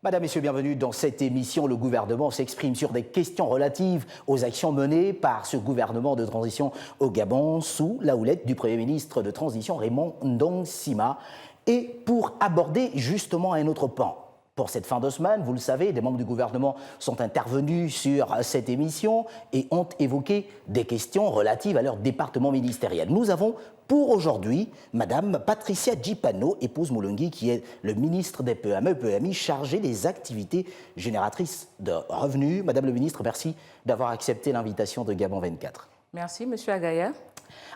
Madame, Messieurs, bienvenue dans cette émission. Le gouvernement s'exprime sur des questions relatives aux actions menées par ce gouvernement de transition au Gabon sous la houlette du Premier ministre de transition Raymond Ndong Sima. Et pour aborder justement un autre pan, pour cette fin de semaine, vous le savez, des membres du gouvernement sont intervenus sur cette émission et ont évoqué des questions relatives à leur département ministériel. Nous avons pour aujourd'hui Madame Patricia Djipano, épouse Moulungui, qui est le ministre des PME-PMI chargé des activités génératrices de revenus. Madame le ministre, merci d'avoir accepté l'invitation de Gabon 24. Merci, Monsieur Agaya.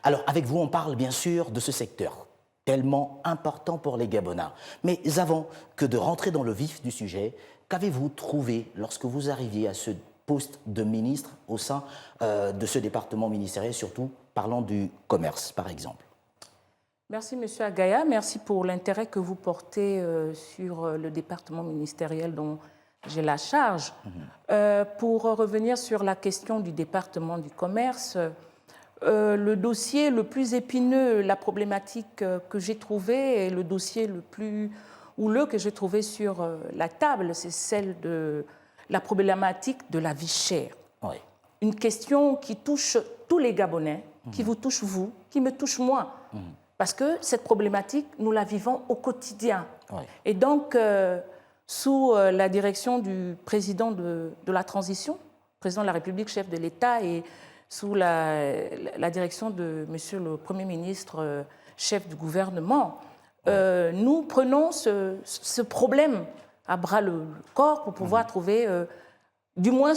Alors, avec vous, on parle bien sûr de ce secteur tellement important pour les Gabonais. Mais avant que de rentrer dans le vif du sujet, qu'avez-vous trouvé lorsque vous arriviez à ce poste de ministre au sein de ce département ministériel, surtout parlant du commerce, par exemple? Merci, Monsieur Agaya. Merci pour l'intérêt que vous portez sur le département ministériel dont j'ai la charge. Pour revenir sur la question du département du commerce, le dossier le plus épineux, la problématique que j'ai trouvée et le dossier le plus houleux que j'ai trouvé sur la table, c'est celle de la problématique de la vie chère. Oui. Une question qui touche tous les Gabonais, qui vous touche vous, qui me touche moi. Parce que cette problématique, nous la vivons au quotidien. Oui. Et donc, sous la direction du président de la transition, président de la République, chef de l'État, et sous la direction de Monsieur le Premier ministre, chef du gouvernement, nous prenons ce problème à bras le corps pour pouvoir trouver, du moins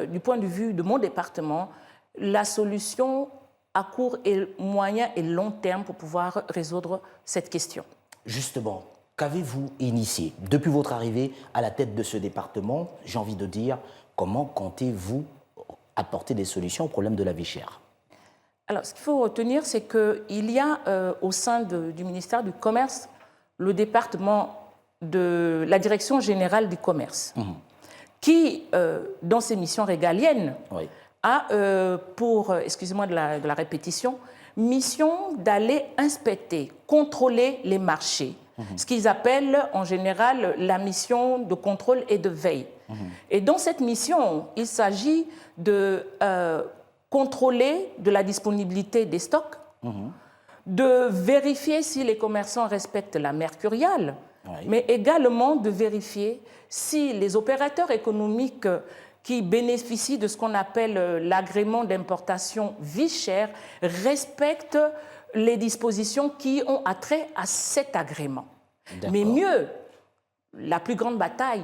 du point de vue de mon département, la solution à court et moyen et long terme pour pouvoir résoudre cette question. Justement, qu'avez-vous initié depuis votre arrivée à la tête de ce département? J'ai envie de dire, comment comptez-vous apporter des solutions au problème de la vie chère? Alors, ce qu'il faut retenir, c'est qu'il y a au sein du ministère du Commerce le département de la Direction générale du commerce, qui, dans ses missions régaliennes, Oui. a pour, excusez-moi de la répétition, mission d'aller inspecter, contrôler les marchés, ce qu'ils appellent en général la mission de contrôle et de veille. Et dans cette mission, il s'agit de contrôler de la disponibilité des stocks, de vérifier si les commerçants respectent la mercuriale, mais également de vérifier si les opérateurs économiques qui bénéficient de ce qu'on appelle l'agrément d'importation vie chère respectent les dispositions qui ont attrait à cet agrément. Mais mieux, la plus grande bataille,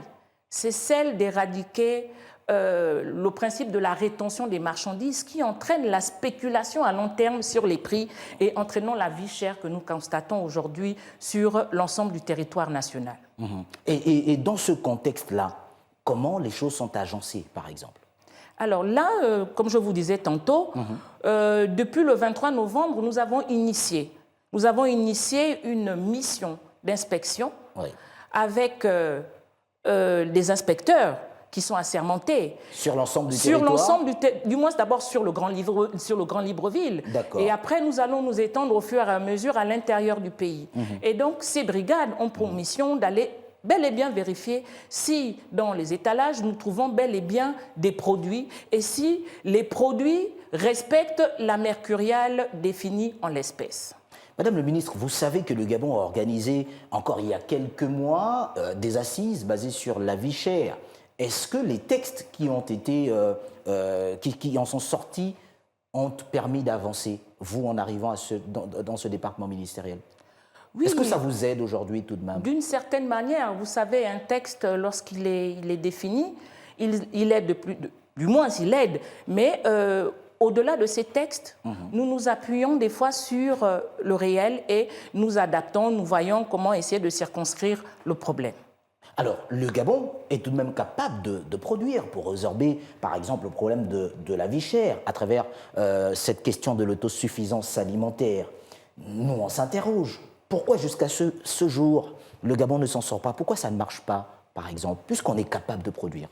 c'est celle d'éradiquer le principe de la rétention des marchandises qui entraîne la spéculation à long terme sur les prix et entraînant la vie chère que nous constatons aujourd'hui sur l'ensemble du territoire national. Et dans ce contexte-là, comment les choses sont agencées, par exemple? Alors là, comme je vous disais tantôt, depuis le 23 novembre, nous avons initié une mission d'inspection avec des inspecteurs qui sont assermentés. Sur l'ensemble du territoire? Sur l'ensemble du moins d'abord sur le Grand Libreville. Et après, nous allons nous étendre au fur et à mesure à l'intérieur du pays. Et donc, ces brigades ont pour mission d'aller bel et bien vérifier si dans les étalages nous trouvons bel et bien des produits et si les produits respectent la mercuriale définie en l'espèce. Madame le ministre, vous savez que le Gabon a organisé, encore il y a quelques mois, des assises basées sur la vie chère. Est-ce que les textes qui ont été, qui en sont sortis ont permis d'avancer, vous, en arrivant dans ce département ministériel? Oui. Est-ce que ça vous aide aujourd'hui tout de même? D'une certaine manière. Vous savez, un texte, lorsqu'il est défini, il aide, du moins il aide, mais au-delà de ces textes, nous nous appuyons des fois sur le réel et nous adaptons, nous voyons comment essayer de circonscrire le problème. Alors, le Gabon est tout de même capable de produire pour résorber, par exemple, le problème de la vie chère à travers cette question de l'autosuffisance alimentaire. Nous, on s'interroge. Pourquoi jusqu'à ce jour, le Gabon ne s'en sort pas? Pourquoi ça ne marche pas, par exemple, puisqu'on est capable de produire?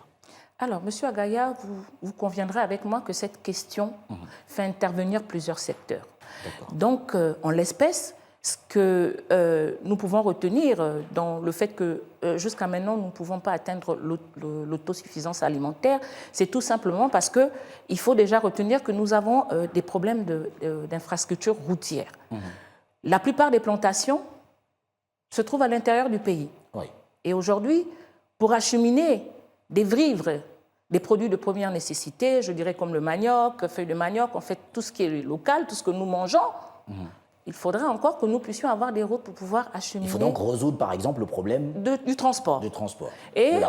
Alors, Monsieur Agaya, vous conviendrez avec moi que cette question fait intervenir plusieurs secteurs. Donc, en l'espèce, ce que nous pouvons retenir dans le fait que jusqu'à maintenant, nous ne pouvons pas atteindre l'autosuffisance alimentaire, c'est tout simplement parce qu'il faut déjà retenir que nous avons des problèmes d'infrastructures routières. La plupart des plantations se trouvent à l'intérieur du pays. Oui. Et aujourd'hui, pour acheminer des vivres, des produits de première nécessité, je dirais comme le manioc, feuilles de manioc, en fait tout ce qui est local, tout ce que nous mangeons, il faudrait encore que nous puissions avoir des routes pour pouvoir acheminer. Il faut donc résoudre, par exemple, le problème du transport. Du transport. Et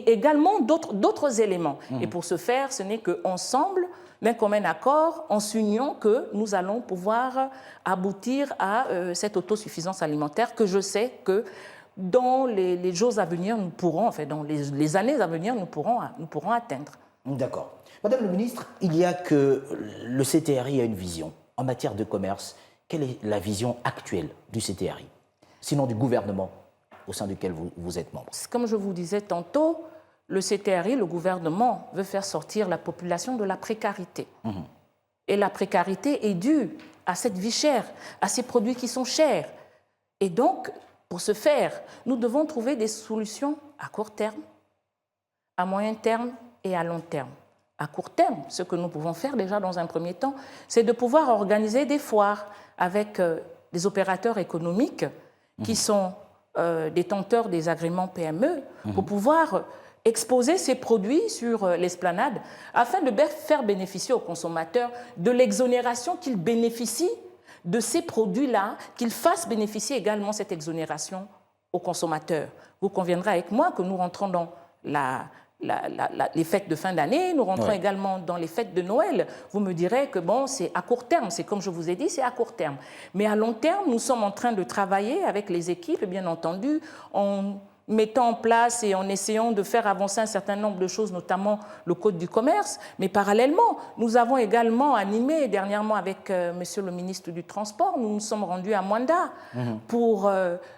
également d'autres éléments. Et pour ce faire, ce n'est qu'ensemble, d'un commun accord, en s'union, que nous allons pouvoir aboutir à cette autosuffisance alimentaire que je sais que dans les jours à venir, nous pourrons, enfin dans les années à venir, nous pourrons atteindre. D'accord. Madame le ministre, il y a que le CTRI a une vision en matière de commerce. Quelle est la vision actuelle du CTRI, sinon du gouvernement au sein duquel vous êtes membre? Comme je vous disais tantôt, le CTRI, le gouvernement, veut faire sortir la population de la précarité. Et la précarité est due à cette vie chère, à ces produits qui sont chers. Et donc, pour ce faire, nous devons trouver des solutions à court terme, à moyen terme et à long terme. À court terme, ce que nous pouvons faire déjà dans un premier temps, c'est de pouvoir organiser des foires avec des opérateurs économiques qui sont détenteurs des agréments PME pour pouvoir exposer ces produits sur l'esplanade afin de faire bénéficier aux consommateurs de l'exonération qu'ils bénéficient de ces produits-là, qu'ils fassent bénéficier également cette exonération aux consommateurs. Vous conviendrez avec moi que nous rentrons dans les fêtes de fin d'année, nous rentrons également dans les fêtes de Noël. Vous me direz que bon, c'est à court terme, c'est comme je vous ai dit, c'est à court terme. Mais à long terme, nous sommes en train de travailler avec les équipes, bien entendu, en mettant en place et en essayant de faire avancer un certain nombre de choses, notamment le Code du commerce. Mais parallèlement, nous avons également animé dernièrement avec Monsieur le ministre du Transport, nous nous sommes rendus à Mwanda pour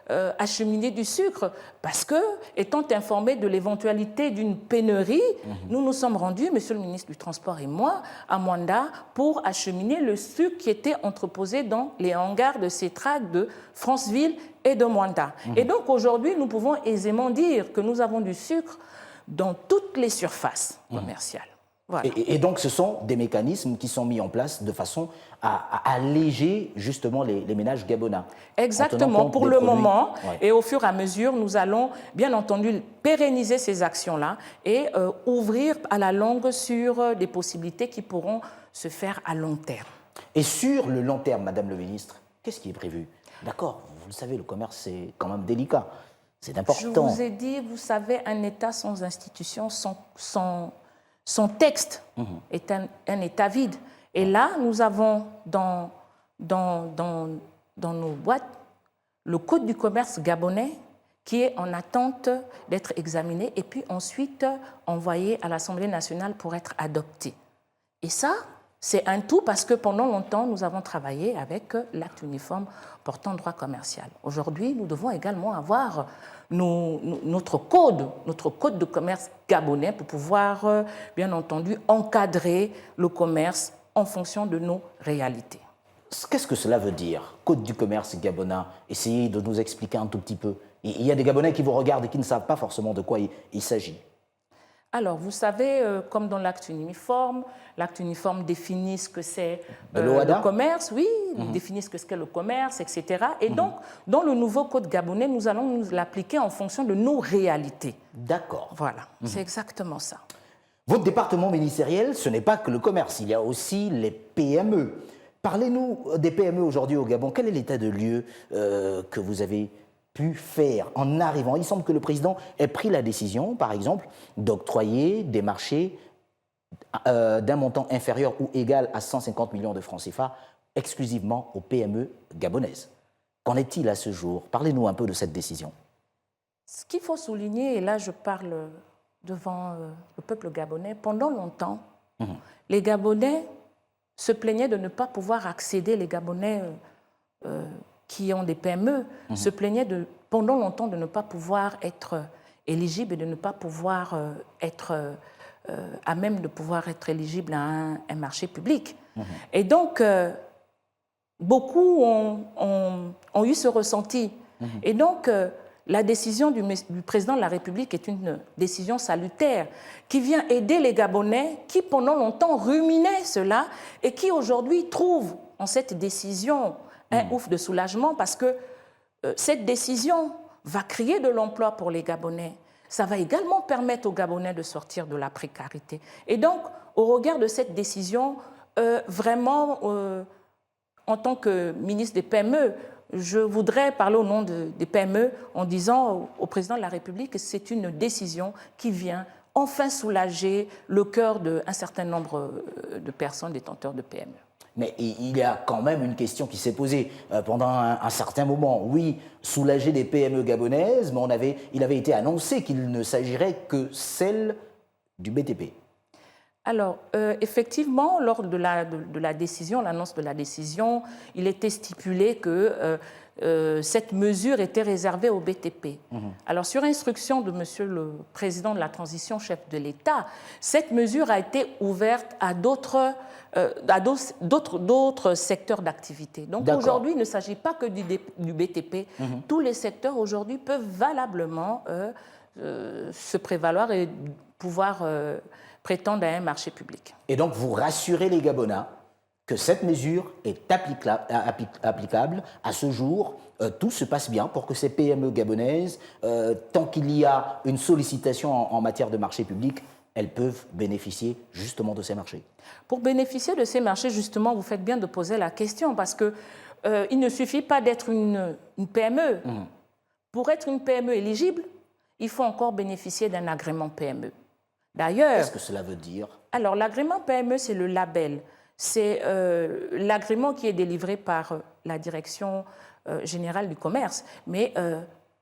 acheminer du sucre parce que, étant informés de l'éventualité d'une pénurie, nous nous sommes rendus, Monsieur le ministre du Transport et moi, à Mwanda pour acheminer le sucre qui était entreposé dans les hangars de Cetrac de Franceville et de Mwanda. Et donc aujourd'hui, nous pouvons aisément dire que nous avons du sucre dans toutes les surfaces commerciales. Voilà. Et donc ce sont des mécanismes qui sont mis en place de façon à alléger justement les ménages gabonais. Exactement, pour le moment. Et au fur et à mesure, nous allons bien entendu pérenniser ces actions-là et ouvrir à la longue sur des possibilités qui pourront se faire à long terme. Et sur le long terme, Madame le ministre, qu'est-ce qui est prévu? D'accord, vous le savez, le commerce, c'est quand même délicat. C'est important. Je vous ai dit, vous savez, un État sans institution, sans texte, est un État vide. Et là, nous avons dans nos boîtes le Code du commerce gabonais qui est en attente d'être examiné et puis ensuite envoyé à l'Assemblée nationale pour être adopté. Et ça, c'est un tout parce que pendant longtemps, nous avons travaillé avec l'acte uniforme portant droit commercial. Aujourd'hui, nous devons également avoir notre code de commerce gabonais pour pouvoir, bien entendu, encadrer le commerce en fonction de nos réalités. Qu'est-ce que cela veut dire, code du commerce gabonais? Essayez de nous expliquer un tout petit peu. Il y a des Gabonais qui vous regardent et qui ne savent pas forcément de quoi il s'agit. Alors, vous savez, comme dans l'acte uniforme définit ce que c'est le commerce, oui, définit ce que c'est le commerce, etc. Et donc, dans le nouveau code gabonais, nous allons nous l'appliquer en fonction de nos réalités. D'accord. Voilà, c'est exactement ça. Votre département ministériel, ce n'est pas que le commerce, il y a aussi les PME. Parlez-nous des PME aujourd'hui au Gabon. Quel est l'état de lieu que vous avez pu faire en arrivant? Il semble que le président ait pris la décision, par exemple, d'octroyer des marchés d'un montant inférieur ou égal à 150 millions de francs CFA exclusivement aux PME gabonaises. Qu'en est-il à ce jour? Parlez-nous un peu de cette décision. Ce qu'il faut souligner, et là je parle devant le peuple gabonais, pendant longtemps, les Gabonais se plaignaient de ne pas pouvoir accéder, les Gabonais qui ont des PME, se plaignaient pendant longtemps de ne pas pouvoir être éligibles et de ne pas pouvoir être à même de pouvoir être éligibles à un marché public. Et donc, beaucoup ont eu ce ressenti. Et donc, la décision du président de la République est une décision salutaire qui vient aider les Gabonais qui, pendant longtemps, ruminaient cela et qui, aujourd'hui, trouvent en cette décision un ouf de soulagement parce que cette décision va créer de l'emploi pour les Gabonais. Ça va également permettre aux Gabonais de sortir de la précarité. Et donc, au regard de cette décision, vraiment, en tant que ministre des PME, je voudrais parler au nom des PME en disant au président de la République que c'est une décision qui vient enfin soulager le cœur d'un certain nombre de personnes détenteurs de PME. Mais il y a quand même une question qui s'est posée pendant un certain moment. Oui, soulager les PME gabonaises, mais il avait été annoncé qu'il ne s'agirait que celles du BTP. Alors, effectivement, lors de la décision, l'annonce de la décision, il était stipulé que cette mesure était réservée au BTP. Alors, sur instruction de Monsieur le Président de la Transition, chef de l'État, cette mesure a été ouverte à d'autres secteurs d'activité. Donc, aujourd'hui, il ne s'agit pas que du BTP. Tous les secteurs, aujourd'hui, peuvent valablement se prévaloir et pouvoir prétendre à un marché public. Et donc, vous rassurez les Gabonais que cette mesure est applicable. À ce jour, tout se passe bien pour que ces PME gabonaises, tant qu'il y a une sollicitation en matière de marché public, elles peuvent bénéficier justement de ces marchés. Pour bénéficier de ces marchés, justement, vous faites bien de poser la question parce qu'il ne suffit pas d'être une PME. Pour être une PME éligible, il faut encore bénéficier d'un agrément PME. D'ailleurs, qu'est-ce que cela veut dire? Alors, l'agrément PME, c'est le label. C'est l'agrément qui est délivré par la Direction générale du commerce. Mais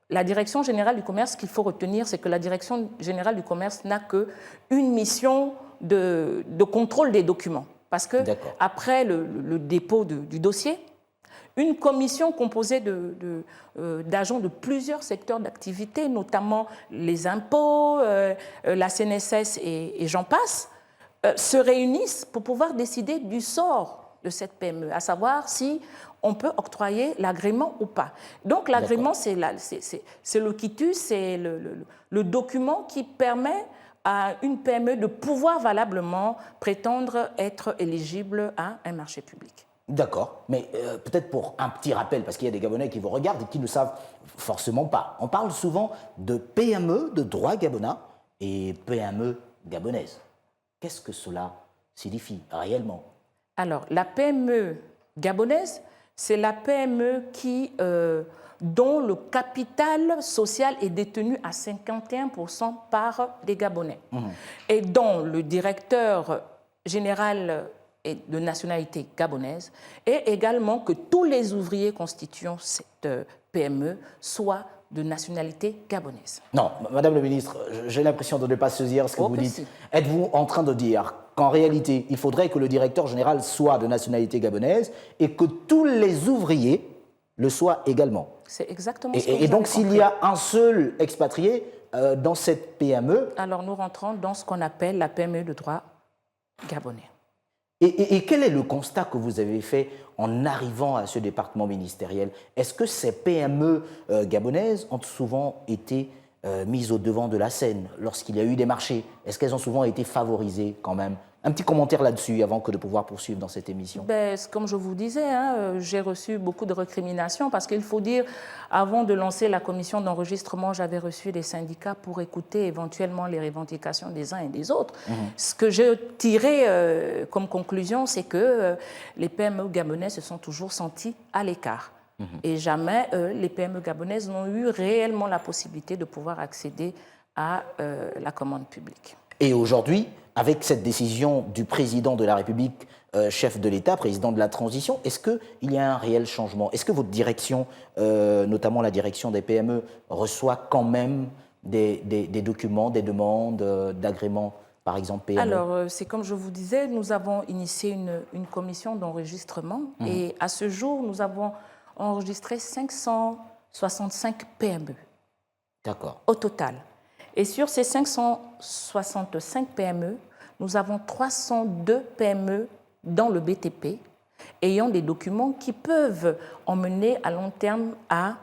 la Direction générale du commerce, ce qu'il faut retenir, c'est que la Direction générale du commerce n'a qu'une mission de contrôle des documents. Parce que après le dépôt du dossier, une commission composée d'agents de plusieurs secteurs d'activité, notamment les impôts, la CNSS et j'en passe, se réunissent pour pouvoir décider du sort de cette PME, à savoir si on peut octroyer l'agrément ou pas. Donc l'agrément, c'est le quitus, c'est le document qui permet à une PME de pouvoir valablement prétendre être éligible à un marché public. D'accord, mais peut-être pour un petit rappel, parce qu'il y a des Gabonais qui vous regardent et qui ne savent forcément pas. On parle souvent de PME de droit gabonais et PME gabonaise. Qu'est-ce que cela signifie réellement? Alors, la PME gabonaise, c'est la PME dont le capital social est détenu à 51% par des Gabonais et dont le directeur général et de nationalité gabonaise, et également que tous les ouvriers constituant cette PME soient de nationalité gabonaise. Non, Madame le ministre, j'ai l'impression de ne pas saisir ce que vous dites. Êtes-vous en train de dire qu'en réalité, il faudrait que le directeur général soit de nationalité gabonaise et que tous les ouvriers le soient également? C'est exactement ce que vous avez donc, s'il y a un seul expatrié dans cette PME... Alors, nous rentrons dans ce qu'on appelle la PME de droit gabonais. Et quel est le constat que vous avez fait en arrivant à ce département ministériel? Est-ce que ces PME gabonaises ont souvent été mises au devant de la scène lorsqu'il y a eu des marchés? Est-ce qu'elles ont souvent été favorisées quand même? Un petit commentaire là-dessus avant que de pouvoir poursuivre dans cette émission. Comme je vous disais, j'ai reçu beaucoup de récriminations parce qu'il faut dire, avant de lancer la commission d'enregistrement, j'avais reçu des syndicats pour écouter éventuellement les revendications des uns et des autres. Ce que j'ai tiré comme conclusion, c'est que les PME gabonais se sont toujours sentis à l'écart. Et jamais les PME gabonaises n'ont eu réellement la possibilité de pouvoir accéder à la commande publique. Et aujourd'hui, avec cette décision du président de la République, chef de l'État, président de la transition, est-ce qu'il y a un réel changement? Est-ce que votre direction, notamment la direction des PME, reçoit quand même des documents, des demandes d'agrément, par exemple PME? Alors, c'est comme je vous disais, nous avons initié une commission d'enregistrement et à ce jour, nous avons enregistré 565 PME. D'accord. Au total. Et sur ces 565 PME, nous avons 302 PME dans le BTP ayant des documents qui peuvent emmener à long terme à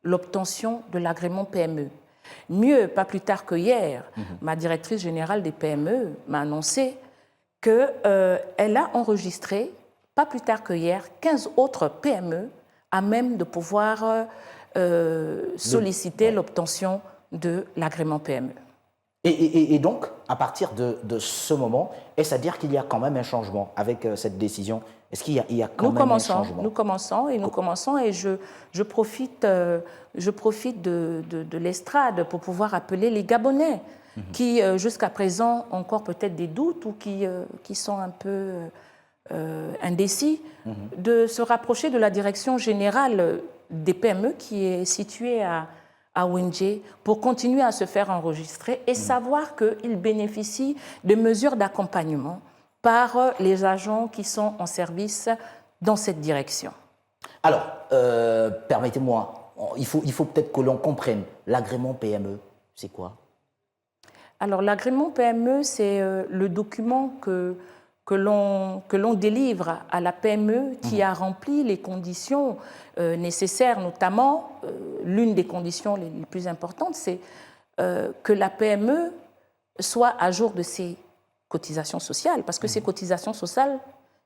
l'obtention de l'agrément PME. Mieux, pas plus tard que hier, ma directrice générale des PME m'a annoncé qu'elle a enregistré, pas plus tard que hier, 15 autres PME à même de pouvoir solliciter l'obtention de l'agrément PME. Et donc, à partir de ce moment, est-ce à dire qu'il y a quand même un changement avec cette décision? Est-ce qu'il y a quand même un changement? Nous commençons et je profite de l'estrade pour pouvoir appeler les Gabonais qui, jusqu'à présent, ont encore peut-être des doutes ou qui sont un peu indécis, de se rapprocher de la direction générale des PME qui est située à Windje pour continuer à se faire enregistrer et savoir qu'ils bénéficient de mesures d'accompagnement par les agents qui sont en service dans cette direction. Alors, permettez-moi, il faut peut-être que l'on comprenne l'agrément PME, c'est quoi? Alors, l'agrément PME, c'est le document que l'on délivre à la PME qui a rempli les conditions nécessaires, notamment l'une des conditions les plus importantes, c'est que la PME soit à jour de ses cotisations sociales, parce que ces cotisations sociales,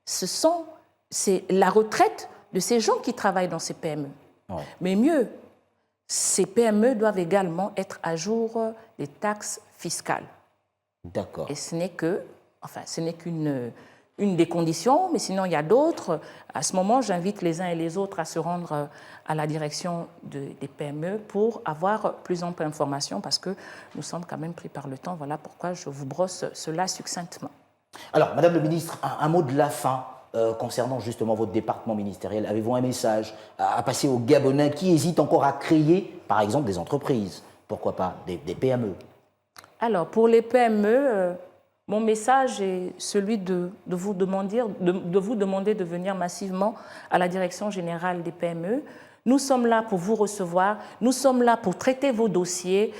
c'est la retraite de ces gens qui travaillent dans ces PME. Ouais. Mais mieux, ces PME doivent également être à jour des taxes fiscales. D'accord. Et ce n'est qu'une des conditions, mais sinon il y a d'autres. À ce moment, j'invite les uns et les autres à se rendre à la direction des PME pour avoir plus ample information, parce que nous sommes quand même pris par le temps. Voilà pourquoi je vous brosse cela succinctement. Alors, Madame le ministre, un mot de la fin concernant justement votre département ministériel. Avez-vous un message à passer aux Gabonais qui hésitent encore à créer, par exemple, des entreprises? Pourquoi pas des PME? Alors, pour les PME, mon message est celui de vous demander de venir massivement à la Direction générale des PME. Nous sommes là pour vous recevoir, nous sommes là pour traiter vos dossiers.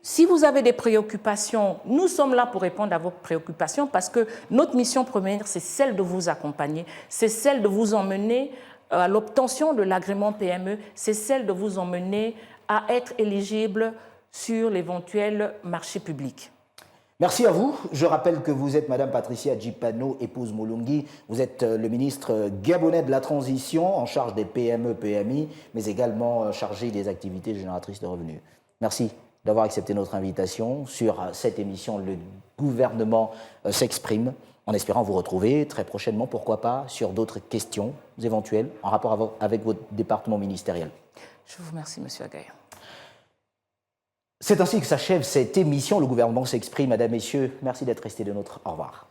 Si vous avez des préoccupations, nous sommes là pour répondre à vos préoccupations, parce que notre mission première, c'est celle de vous accompagner, c'est celle de vous emmener à l'obtention de l'agrément PME, c'est celle de vous emmener à être éligible sur l'éventuel marché public. Merci à vous. Je rappelle que vous êtes Madame Patricia Djipano, épouse Moulungi. Vous êtes le ministre gabonais de la Transition, en charge des PME, PMI, mais également chargé des activités génératrices de revenus. Merci d'avoir accepté notre invitation sur cette émission. Le gouvernement s'exprime, en espérant vous retrouver très prochainement, pourquoi pas, sur d'autres questions éventuelles en rapport avec votre département ministériel. Je vous remercie, Monsieur Agaï. C'est ainsi que s'achève cette émission. Le gouvernement s'exprime. Mesdames, Messieurs, merci d'être restés de notre. Au revoir.